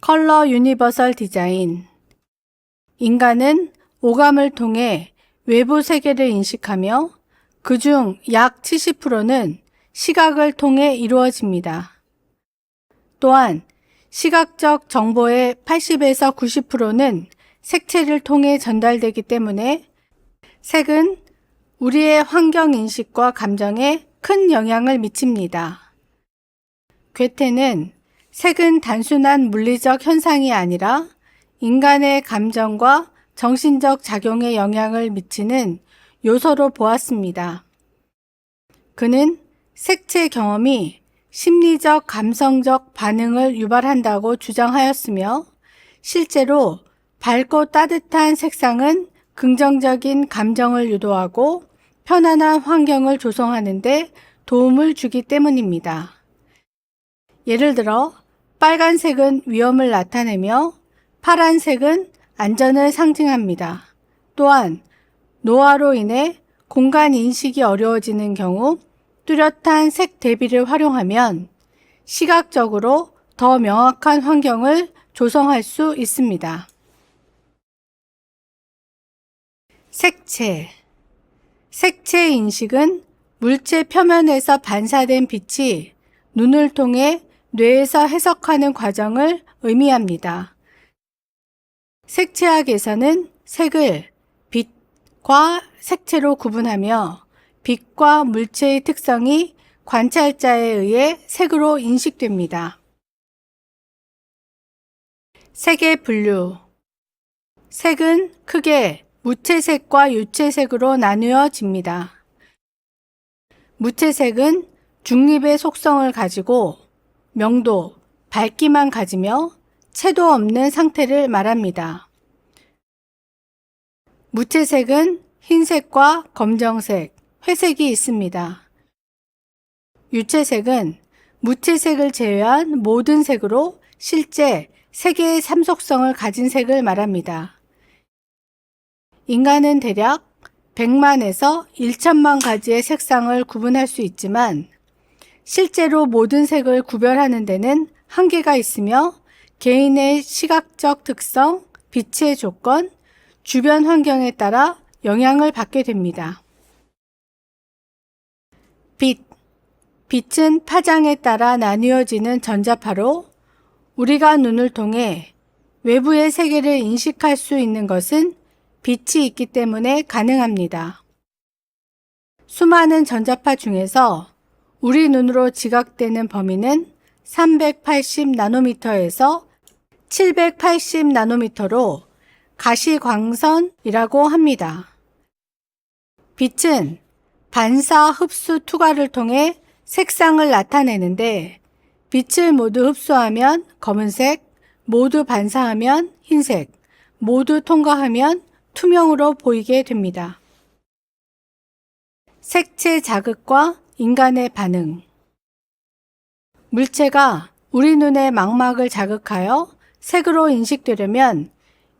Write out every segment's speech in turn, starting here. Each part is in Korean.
컬러 유니버설 디자인. 인간은 오감을 통해 외부 세계를 인식하며 그중 약 70%는 시각을 통해 이루어집니다. 또한 시각적 정보의 80에서 90%는 색채를 통해 전달되기 때문에 색은 우리의 환경 인식과 감정에 큰 영향을 미칩니다. 괴테는 색은 단순한 물리적 현상이 아니라 인간의 감정과 정신적 작용에 영향을 미치는 요소로 보았습니다. 그는 색채 경험이 심리적, 감성적 반응을 유발한다고 주장하였으며 실제로 밝고 따뜻한 색상은 긍정적인 감정을 유도하고 편안한 환경을 조성하는 데 도움을 주기 때문입니다. 예를 들어 빨간색은 위험을 나타내며 파란색은 안전을 상징합니다. 또한 노화로 인해 공간 인식이 어려워지는 경우 뚜렷한 색 대비를 활용하면 시각적으로 더 명확한 환경을 조성할 수 있습니다. 색채. 색채 인식은 물체 표면에서 반사된 빛이 눈을 통해 뇌에서 해석하는 과정을 의미합니다. 색채학에서는 색을 빛과 색채로 구분하며 빛과 물체의 특성이 관찰자에 의해 색으로 인식됩니다. 색의 분류. 색은 크게 무채색과 유채색으로 나누어집니다. 무채색은 중립의 속성을 가지고 명도, 밝기만 가지며 채도 없는 상태를 말합니다. 무채색은 흰색과 검정색, 회색이 있습니다. 유채색은 무채색을 제외한 모든 색으로 실제 세 개의 삼속성을 가진 색을 말합니다. 인간은 대략 100만에서 1000만 가지의 색상을 구분할 수 있지만 실제로 모든 색을 구별하는 데는 한계가 있으며 개인의 시각적 특성, 빛의 조건, 주변 환경에 따라 영향을 받게 됩니다. 빛은 파장에 따라 나뉘어지는 전자파로 우리가 눈을 통해 외부의 세계를 인식할 수 있는 것은 빛이 있기 때문에 가능합니다. 수많은 전자파 중에서 우리 눈으로 지각되는 범위는 380나노미터에서 780나노미터로 가시광선이라고 합니다. 빛은 반사 흡수 투과를 통해 색상을 나타내는데 빛을 모두 흡수하면 검은색, 모두 반사하면 흰색, 모두 통과하면 투명으로 보이게 됩니다. 색채 자극과 인간의 반응. 물체가 우리 눈의 망막을 자극하여 색으로 인식되려면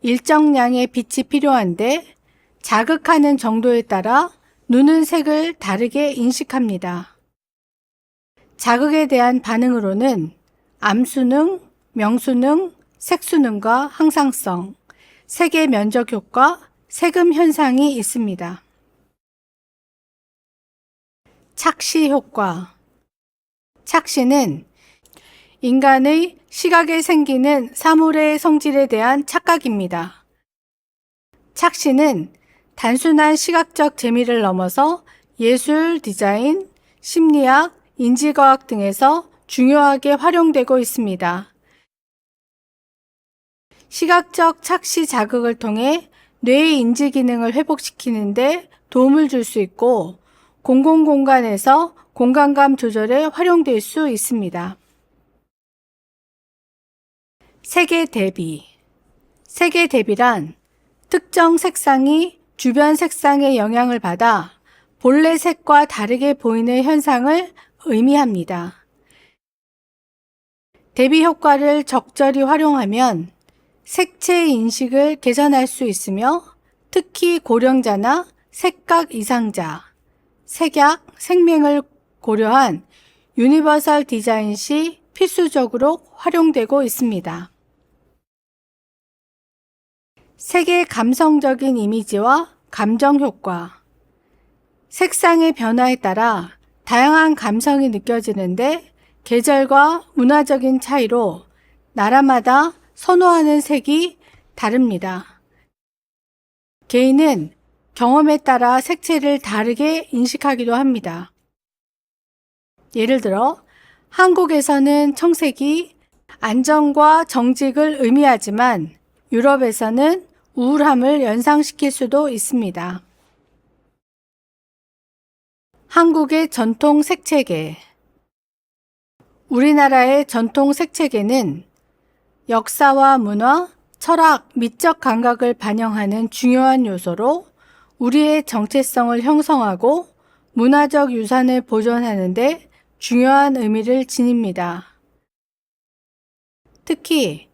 일정량의 빛이 필요한데 자극하는 정도에 따라 눈은 색을 다르게 인식합니다. 자극에 대한 반응으로는 암수능, 명수능, 색수능과 항상성, 색의 면적 효과, 색음 현상이 있습니다. 착시 효과. 착시는 인간의 시각에 생기는 사물의 성질에 대한 착각입니다. 착시는 단순한 시각적 재미를 넘어서 예술, 디자인, 심리학, 인지과학 등에서 중요하게 활용되고 있습니다. 시각적 착시 자극을 통해 뇌의 인지 기능을 회복시키는 데 도움을 줄 수 있고 공공공간에서 공간감 조절에 활용될 수 있습니다. 색의 대비. 색의 대비란 특정 색상이 주변 색상의 영향을 받아 본래 색과 다르게 보이는 현상을 의미합니다. 대비 효과를 적절히 활용하면 색채 인식을 개선할 수 있으며 특히 고령자나 색각 이상자, 색약, 생명을 고려한 유니버설 디자인 시 필수적으로 활용되고 있습니다. 색의 감성적인 이미지와 감정 효과. 색상의 변화에 따라 다양한 감성이 느껴지는데 계절과 문화적인 차이로 나라마다 선호하는 색이 다릅니다. 개인은 경험에 따라 색채를 다르게 인식하기도 합니다. 예를 들어 한국에서는 청색이 안정과 정직을 의미하지만 유럽에서는 우울함을 연상시킬 수도 있습니다. 한국의 전통 색채계. 우리나라의 전통 색채계는 역사와 문화, 철학, 미적 감각을 반영하는 중요한 요소로 우리의 정체성을 형성하고 문화적 유산을 보존하는 데 중요한 의미를 지닙니다. 특히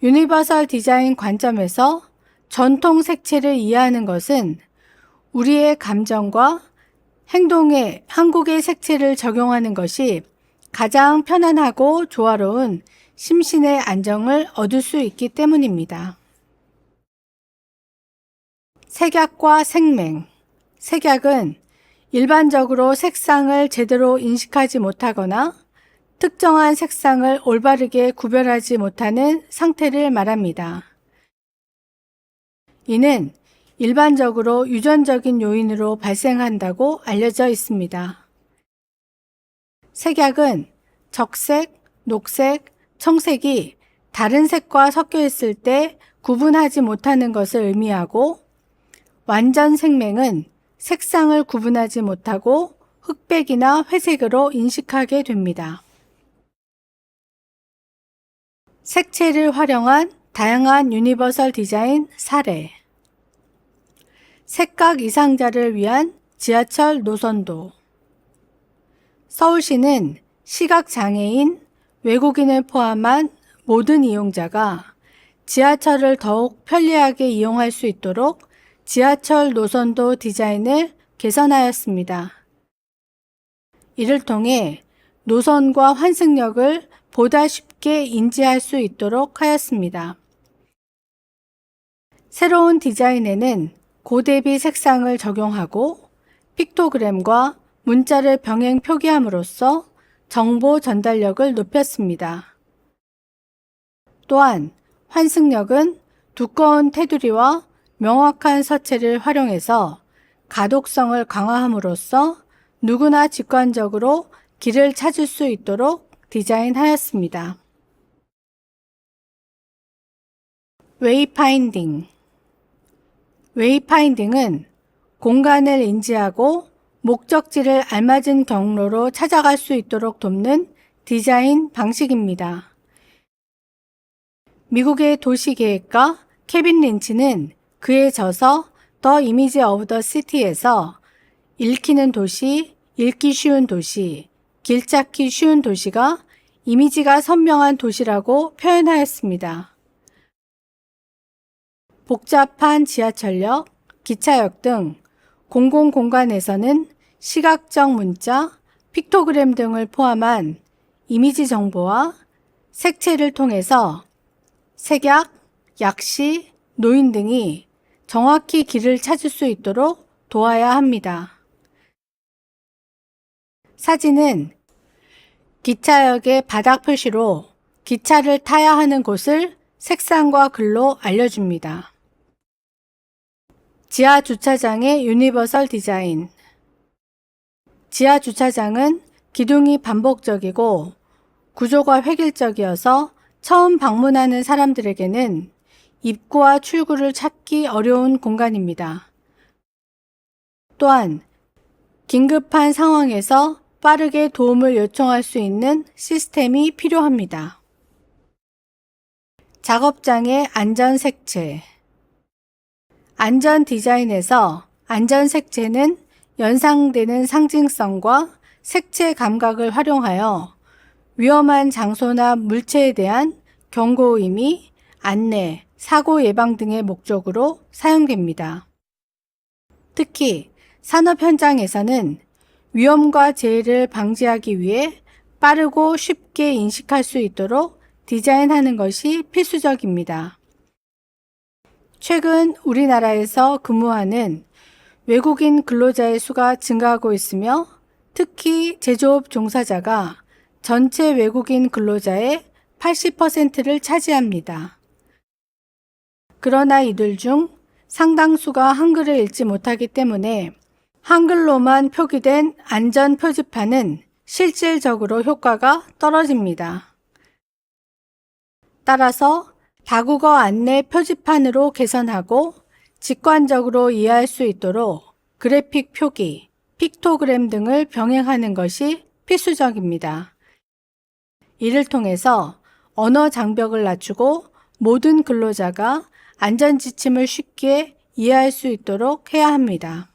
유니버설 디자인 관점에서 전통 색채를 이해하는 것은 우리의 감정과 행동에 한국의 색채를 적용하는 것이 가장 편안하고 조화로운 심신의 안정을 얻을 수 있기 때문입니다. 색약과 색맹. 색약은 일반적으로 색상을 제대로 인식하지 못하거나 특정한 색상을 올바르게 구별하지 못하는 상태를 말합니다. 이는 일반적으로 유전적인 요인으로 발생한다고 알려져 있습니다. 색약은 적색, 녹색, 청색이 다른 색과 섞여 있을 때 구분하지 못하는 것을 의미하고 완전 색맹은 색상을 구분하지 못하고 흑백이나 회색으로 인식하게 됩니다. 색채를 활용한 다양한 유니버설 디자인 사례. 색각 이상자를 위한 지하철 노선도. 서울시는 시각장애인, 외국인을 포함한 모든 이용자가 지하철을 더욱 편리하게 이용할 수 있도록 지하철 노선도 디자인을 개선하였습니다. 이를 통해 노선과 환승역을 보다 쉽게 인지할 수 있도록 하였습니다. 새로운 디자인에는 고대비 색상을 적용하고 픽토그램과 문자를 병행 표기함으로써 정보 전달력을 높였습니다. 또한 환승역은 두꺼운 테두리와 명확한 서체를 활용해서 가독성을 강화함으로써 누구나 직관적으로 길을 찾을 수 있도록 디자인하였습니다. 웨이파인딩. 웨이파인딩은 공간을 인지하고 목적지를 알맞은 경로로 찾아갈 수 있도록 돕는 디자인 방식입니다. 미국의 도시계획가 케빈 린치는 그의 저서 더 이미지 오브 더 시티에서 읽히는 도시, 읽기 쉬운 도시, 길 찾기 쉬운 도시가 이미지가 선명한 도시라고 표현하였습니다. 복잡한 지하철역, 기차역 등 공공공간에서는 시각적 문자, 픽토그램 등을 포함한 이미지 정보와 색채를 통해서 색약, 약시, 노인 등이 정확히 길을 찾을 수 있도록 도와야 합니다. 사진은 기차역의 바닥 표시로 기차를 타야 하는 곳을 색상과 글로 알려줍니다. 지하 주차장의 유니버설 디자인. 지하 주차장은 기둥이 반복적이고 구조가 획일적이어서 처음 방문하는 사람들에게는 입구와 출구를 찾기 어려운 공간입니다. 또한 긴급한 상황에서 빠르게 도움을 요청할 수 있는 시스템이 필요합니다. 작업장의 안전 색채. 안전 디자인에서 안전 색채는 연상되는 상징성과 색채 감각을 활용하여 위험한 장소나 물체에 대한 경고 의미, 안내, 사고 예방 등의 목적으로 사용됩니다. 특히 산업 현장에서는 위험과 재해를 방지하기 위해 빠르고 쉽게 인식할 수 있도록 디자인하는 것이 필수적입니다. 최근 우리나라에서 근무하는 외국인 근로자의 수가 증가하고 있으며 특히 제조업 종사자가 전체 외국인 근로자의 80%를 차지합니다. 그러나 이들 중 상당수가 한글을 읽지 못하기 때문에 한글로만 표기된 안전 표지판은 실질적으로 효과가 떨어집니다. 따라서 다국어 안내 표지판으로 개선하고 직관적으로 이해할 수 있도록 그래픽 표기, 픽토그램 등을 병행하는 것이 필수적입니다. 이를 통해서 언어 장벽을 낮추고 모든 근로자가 안전 지침을 쉽게 이해할 수 있도록 해야 합니다.